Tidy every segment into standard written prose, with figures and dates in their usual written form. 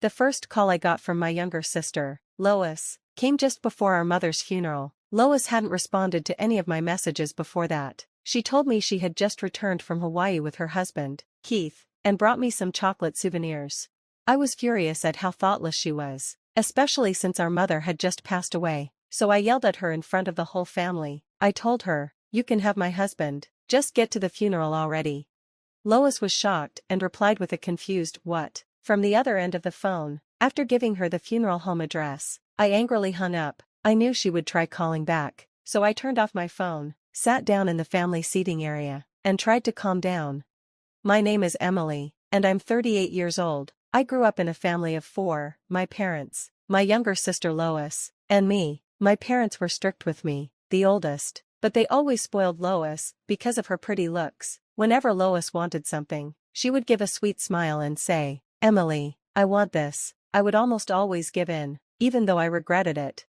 The first call I got from my younger sister, Lois, came just before our mother's funeral. Lois hadn't responded to any of my messages before that. She told me she had just returned from Hawaii with her husband, Keith, and brought me some chocolate souvenirs. I was furious at how thoughtless she was, especially since our mother had just passed away, so I yelled at her in front of the whole family. I told her, "You can have my husband, just get to the funeral already." Lois was shocked and replied with a confused "what?" from the other end of the phone. After giving her the funeral home address, I angrily hung up. I knew she would try calling back, so I turned off my phone, sat down in the family seating area, and tried to calm down. My name is Emily, and I'm 38 years old. I grew up in a family of 4, my parents, my younger sister Lois, and me. My parents were strict with me, the oldest, but they always spoiled Lois because of her pretty looks. Whenever Lois wanted something, she would give a sweet smile and say, "Emily, I want this." I would almost always give in, even though I regretted it.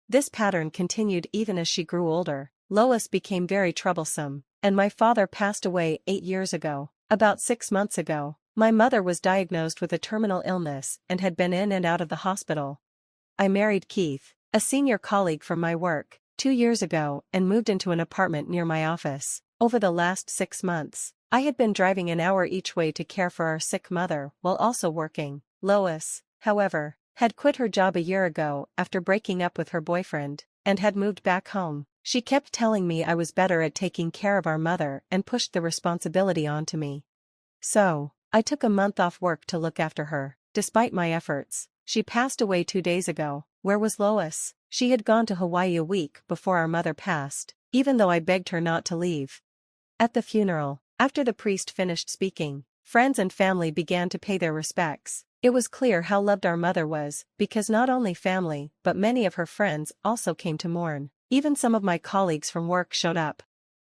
This pattern continued even as she grew older. Lois became very troublesome, and my father passed away 8 years ago. About 6 months ago, my mother was diagnosed with a terminal illness and had been in and out of the hospital. I married Keith, a senior colleague from my work, 2 years ago and moved into an apartment near my office. Over the last 6 months, I had been driving an hour each way to care for our sick mother while also working. Lois, however, had quit her job a year ago after breaking up with her boyfriend, and had moved back home. She kept telling me I was better at taking care of our mother and pushed the responsibility onto me. So, I took a month off work to look after her. Despite my efforts, she passed away 2 days ago. Where was Lois? She had gone to Hawaii a week before our mother passed, even though I begged her not to leave. At the funeral, after the priest finished speaking, friends and family began to pay their respects. It was clear how loved our mother was, because not only family but many of her friends also came to mourn. Even some of my colleagues from work showed up.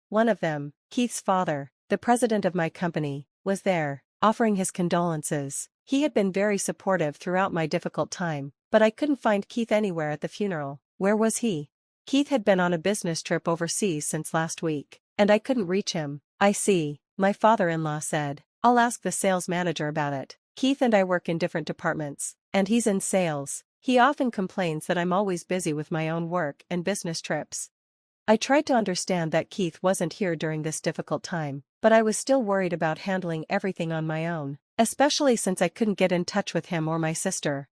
One of them, Keith's father, the president of my company, was there, offering his condolences. He had been very supportive throughout my difficult time, but I couldn't find Keith anywhere at the funeral. Where was he? Keith had been on a business trip overseas since last week, and I couldn't reach him. "I see," my father-in-law said. "I'll ask the sales manager about it. Keith and I work in different departments, and he's in sales. He often complains that I'm always busy with my own work and business trips." I tried to understand that Keith wasn't here during this difficult time, but I was still worried about handling everything on my own, especially since I couldn't get in touch with him or my sister.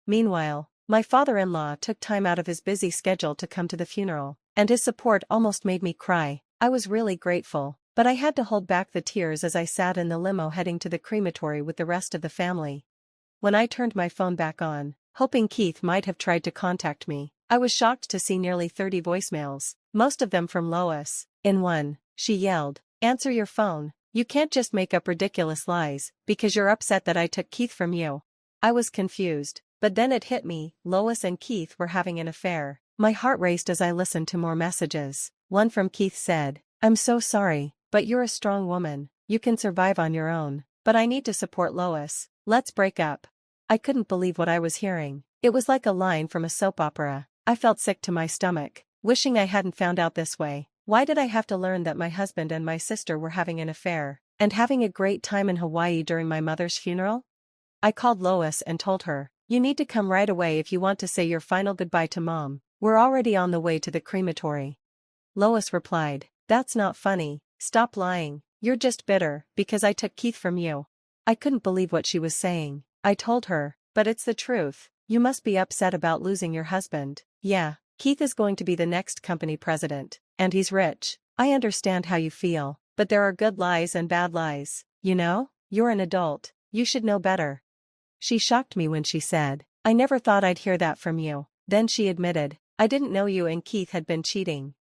Meanwhile, my father-in-law took time out of his busy schedule to come to the funeral, and his support almost made me cry. I was really grateful, but I had to hold back the tears as I sat in the limo heading to the crematory with the rest of the family. When I turned my phone back on, hoping Keith might have tried to contact me, I was shocked to see nearly 30 voicemails, most of them from Lois. In one, she yelled, "Answer your phone, you can't just make up ridiculous lies, because you're upset that I took Keith from you." I was confused, but then it hit me, Lois and Keith were having an affair. My heart raced as I listened to more messages. One from Keith said, "I'm so sorry, but you're a strong woman, you can survive on your own, but I need to support Lois, let's break up." I couldn't believe what I was hearing. It was like a line from a soap opera. I felt sick to my stomach, wishing I hadn't found out this way. Why did I have to learn that my husband and my sister were having an affair, and having a great time in Hawaii during my mother's funeral? I called Lois and told her, "You need to come right away if you want to say your final goodbye to Mom. We're already on the way to the crematory." Lois replied, "That's not funny, stop lying, you're just bitter because I took Keith from you." I couldn't believe what she was saying. I told her, "But it's the truth, you must be upset about losing your husband." "Yeah, Keith is going to be the next company president, and he's rich. I understand how you feel, but there are good lies and bad lies, you know? You're an adult, you should know better." She shocked me when she said, "I never thought I'd hear that from you." Then she admitted, "I didn't know you and Keith had been cheating."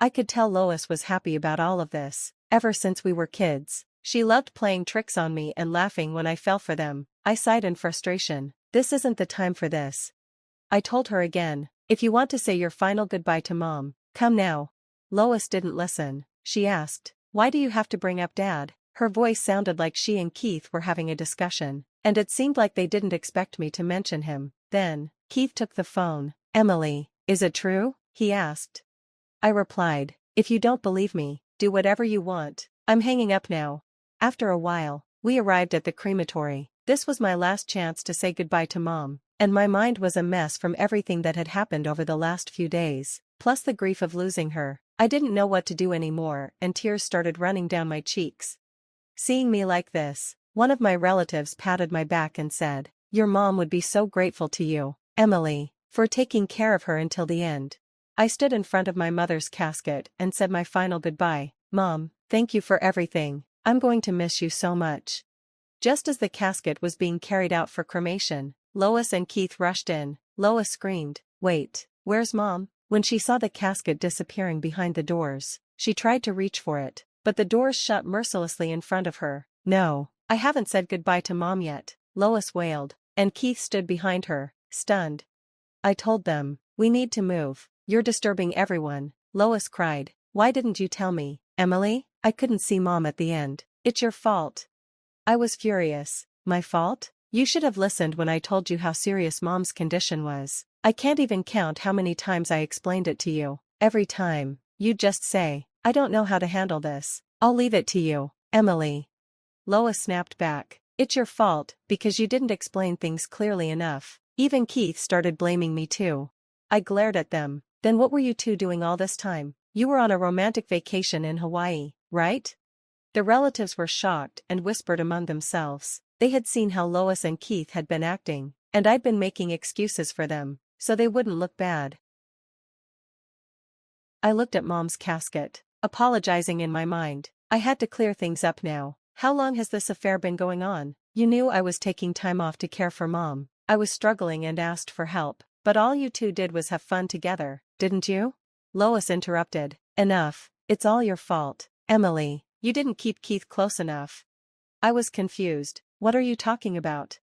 I could tell Lois was happy about all of this. Ever since we were kids, she loved playing tricks on me and laughing when I fell for them. I sighed in frustration. This isn't the time for this. I told her again, "If you want to say your final goodbye to Mom, come now." Lois didn't listen. She asked, "Why do you have to bring up Dad?" Her voice sounded like she and Keith were having a discussion, and it seemed like they didn't expect me to mention him. Then, Keith took the phone. "Emily, is it true?" he asked. I replied, "If you don't believe me, do whatever you want. I'm hanging up now." After a while, we arrived at the crematory. This was my last chance to say goodbye to Mom, and my mind was a mess from everything that had happened over the last few days, plus the grief of losing her. I didn't know what to do anymore, and tears started running down my cheeks. Seeing me like this, one of my relatives patted my back and said, "Your mom would be so grateful to you, Emily, for taking care of her until the end." I stood in front of my mother's casket and said my final goodbye. "Mom, thank you for everything. I'm going to miss you so much." Just as the casket was being carried out for cremation, Lois and Keith rushed in. Lois screamed, "Wait, where's Mom?" When she saw the casket disappearing behind the doors, she tried to reach for it, but the doors shut mercilessly in front of her. "No, I haven't said goodbye to Mom yet," Lois wailed, and Keith stood behind her, stunned. "I told them, we need to move. You're disturbing everyone," Lois cried. "Why didn't you tell me, Emily? I couldn't see Mom at the end." "It's your fault." I was furious. "My fault? You should have listened when I told you how serious Mom's condition was. I can't even count how many times I explained it to you. Every time, you'd just say, 'I don't know how to handle this. I'll leave it to you, Emily.'" Lois snapped back. "It's your fault, because you didn't explain things clearly enough." Even Keith started blaming me too. I glared at them. "Then what were you two doing all this time? You were on a romantic vacation in Hawaii, right?" The relatives were shocked and whispered among themselves. They had seen how Lois and Keith had been acting, and I'd been making excuses for them, so they wouldn't look bad. I looked at Mom's casket, apologizing in my mind. I had to clear things up now. "How long has this affair been going on? You knew I was taking time off to care for Mom." I was struggling and asked for help, but all you two did was have fun together, didn't you? Lois interrupted. "Enough, it's all your fault, Emily. You didn't keep Keith close enough." I was confused. "What are you talking about?"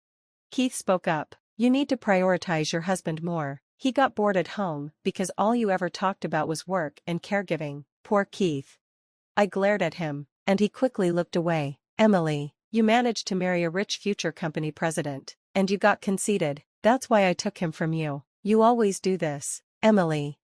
Keith spoke up. "You need to prioritize your husband more. He got bored at home because all you ever talked about was work and caregiving." Poor Keith. I glared at him, and he quickly looked away. "Emily, you managed to marry a rich future company president, and you got conceited. That's why I took him from you. You always do this, Emily."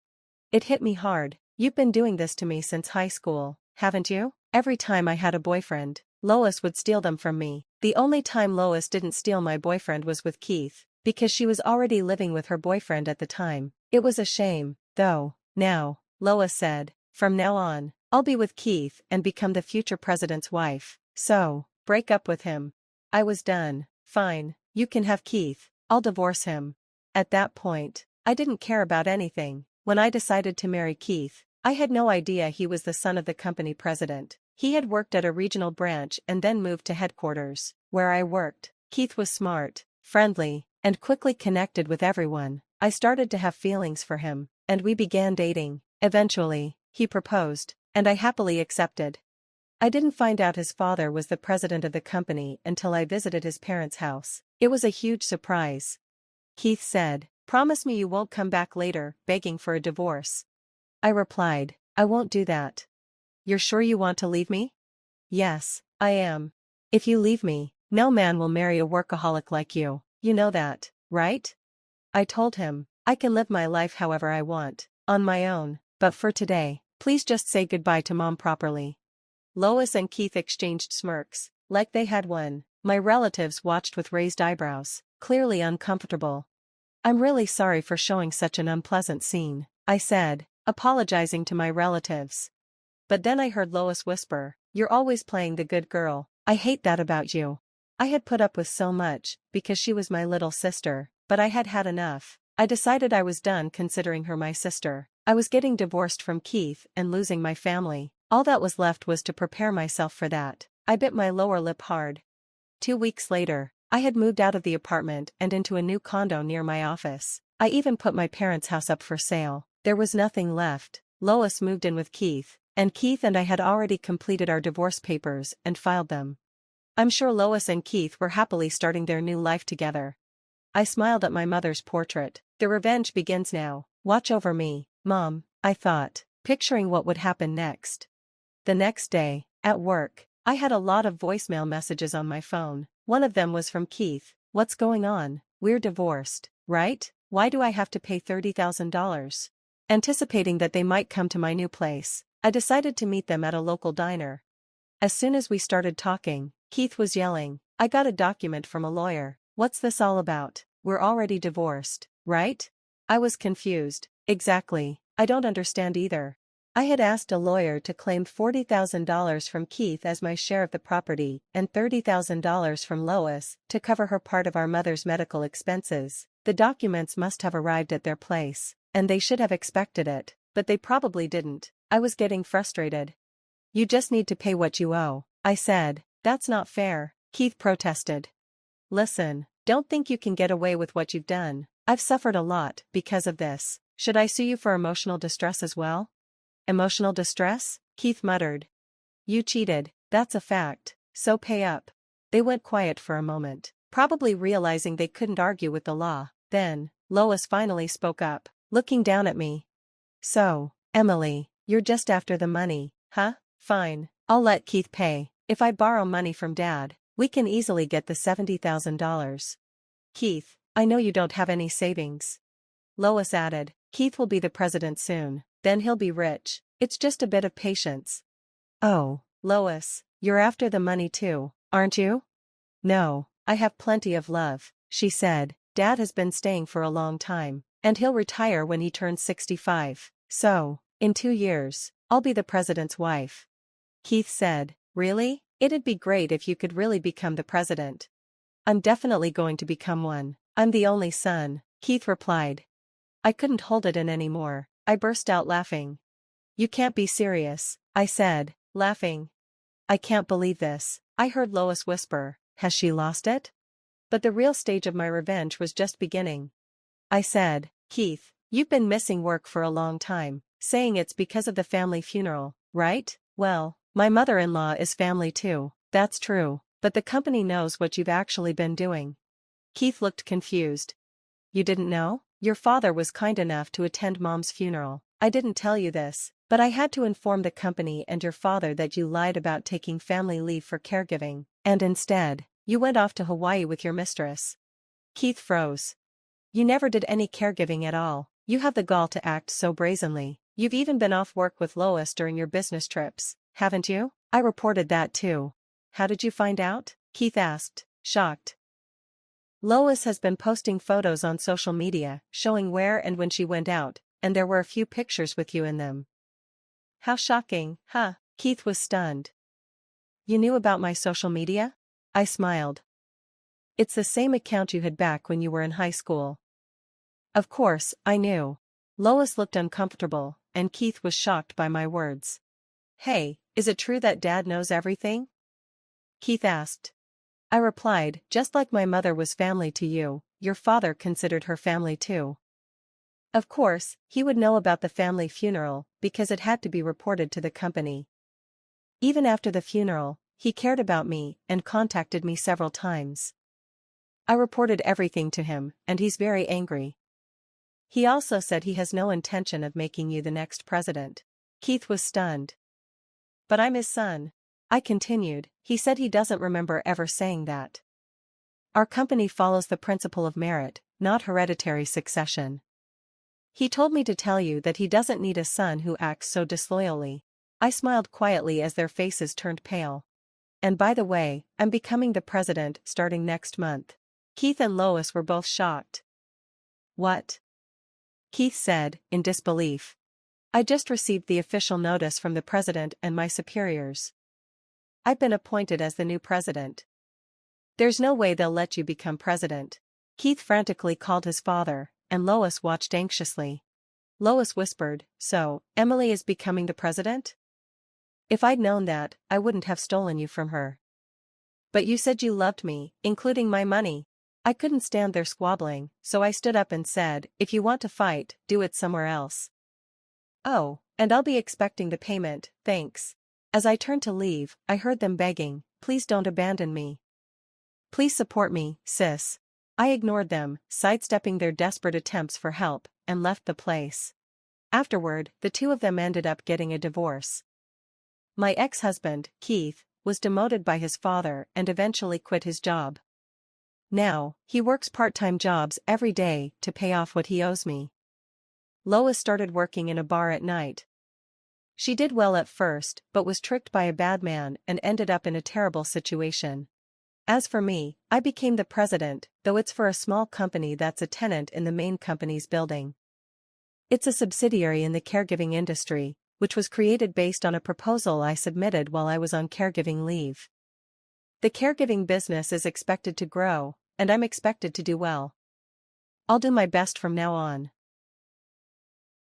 It hit me hard. "You've been doing this to me since high school, haven't you? Every time I had a boyfriend, Lois would steal them from me." The only time Lois didn't steal my boyfriend was with Keith, because she was already living with her boyfriend at the time. It was a shame, though. "Now," Lois said, "from now on, I'll be with Keith and become the future president's wife. So, break up with him." I was done. "Fine, you can have Keith. I'll divorce him." At that point, I didn't care about anything. When I decided to marry Keith, I had no idea he was the son of the company president. He had worked at a regional branch and then moved to headquarters, where I worked. Keith was smart, friendly, and quickly connected with everyone. I started to have feelings for him, and we began dating. Eventually, he proposed, and I happily accepted. I didn't find out his father was the president of the company until I visited his parents' house. It was a huge surprise. Keith said, "Promise me you won't come back later, begging for a divorce." I replied, "I won't do that." "You're sure you want to leave me?" "Yes, I am. If you leave me, no man will marry a workaholic like you. You know that, right?" I told him, "I can live my life however I want, on my own, but for today, please just say goodbye to Mom properly." Lois and Keith exchanged smirks, like they had won. My relatives watched with raised eyebrows, clearly uncomfortable. "I'm really sorry for showing such an unpleasant scene," I said, apologizing to my relatives. But then I heard Lois whisper, "You're always playing the good girl. I hate that about you." I had put up with so much, because she was my little sister, but I had had enough. I decided I was done considering her my sister. I was getting divorced from Keith and losing my family. All that was left was to prepare myself for that. I bit my lower lip hard. 2 weeks later, I had moved out of the apartment and into a new condo near my office. I even put my parents' house up for sale. There was nothing left. Lois moved in with Keith, and Keith and I had already completed our divorce papers and filed them. I'm sure Lois and Keith were happily starting their new life together. I smiled at my mother's portrait. "The revenge begins now. Watch over me, Mom," I thought, picturing what would happen next. The next day, at work, I had a lot of voicemail messages on my phone. One of them was from Keith. "What's going on? We're divorced, right? Why do I have to pay $30,000? Anticipating that they might come to my new place, I decided to meet them at a local diner. As soon as we started talking, Keith was yelling, I got a document from a lawyer. What's this all about? We're already divorced, right? I was confused. Exactly. I don't understand either. I had asked a lawyer to claim $40,000 from Keith as my share of the property and $30,000 from Lois to cover her part of our mother's medical expenses. The documents must have arrived at their place, and they should have expected it, but they probably didn't. I was getting frustrated. You just need to pay what you owe, I said. That's not fair, Keith protested. Listen, don't think you can get away with what you've done. I've suffered a lot because of this. Should I sue you for emotional distress as well? Emotional distress? Keith muttered. You cheated, that's a fact, so pay up. They went quiet for a moment, probably realizing they couldn't argue with the law. Then, Lois finally spoke up, looking down at me. So, Emily, you're just after the money, huh? Fine, I'll let Keith pay. If I borrow money from Dad, we can easily get the $70,000. Keith, I know you don't have any savings. Lois added, Keith will be the president soon, then he'll be rich. It's just a bit of patience. Oh, Lois, you're after the money too, aren't you? No, I have plenty of love, she said. Dad has been staying for a long time, and he'll retire when he turns 65. So, in 2 years, I'll be the president's wife. Keith said, Really? It'd be great if you could really become the president. I'm definitely going to become one. I'm the only son, Keith replied. I couldn't hold it in anymore. I burst out laughing. You can't be serious, I said, laughing. I can't believe this. I heard Lois whisper, Has she lost it? But the real stage of my revenge was just beginning. I said, Keith, you've been missing work for a long time, saying it's because of the family funeral, right? Well, my mother-in-law is family too. That's true, but the company knows what you've actually been doing. Keith looked confused. You didn't know? Your father was kind enough to attend Mom's funeral. I didn't tell you this, but I had to inform the company and your father that you lied about taking family leave for caregiving, and instead, you went off to Hawaii with your mistress. Keith froze. You never did any caregiving at all. You have the gall to act so brazenly. You've even been off work with Lois during your business trips, haven't you? I reported that too. How did you find out? Keith asked, shocked. Lois has been posting photos on social media, showing where and when she went out, and there were a few pictures with you in them. How shocking, huh? Keith was stunned. You knew about my social media? I smiled. It's the same account you had back when you were in high school. Of course, I knew. Lois looked uncomfortable, and Keith was shocked by my words. Hey, is it true that Dad knows everything? Keith asked. I replied, just like my mother was family to you, your father considered her family too. Of course, he would know about the family funeral, because it had to be reported to the company. Even after the funeral, he cared about me and contacted me several times. I reported everything to him, and he's very angry. He also said he has no intention of making you the next president. Keith was stunned. But I'm his son. I continued, he said he doesn't remember ever saying that. Our company follows the principle of merit, not hereditary succession. He told me to tell you that he doesn't need a son who acts so disloyally. I smiled quietly as their faces turned pale. And by the way, I'm becoming the president starting next month. Keith and Lois were both shocked. What? Keith said, in disbelief. I just received the official notice from the president and my superiors. I've been appointed as the new president. There's no way they'll let you become president. Keith frantically called his father, and Lois watched anxiously. Lois whispered, So, Emily is becoming the president? If I'd known that, I wouldn't have stolen you from her. But you said you loved me, including my money. I couldn't stand their squabbling, so I stood up and said, If you want to fight, do it somewhere else. Oh, and I'll be expecting the payment, thanks. As I turned to leave, I heard them begging, Please don't abandon me. Please support me, sis. I ignored them, sidestepping their desperate attempts for help, and left the place. Afterward, the two of them ended up getting a divorce. My ex-husband, Keith, was demoted by his father and eventually quit his job. Now, he works part-time jobs every day to pay off what he owes me. Lois started working in a bar at night. She did well at first but was tricked by a bad man and ended up in a terrible situation. As for me, I became the president, though it's for a small company that's a tenant in the main company's building. It's a subsidiary in the caregiving industry, which was created based on a proposal I submitted while I was on caregiving leave. The caregiving business is expected to grow, and I'm expected to do well. I'll do my best from now on.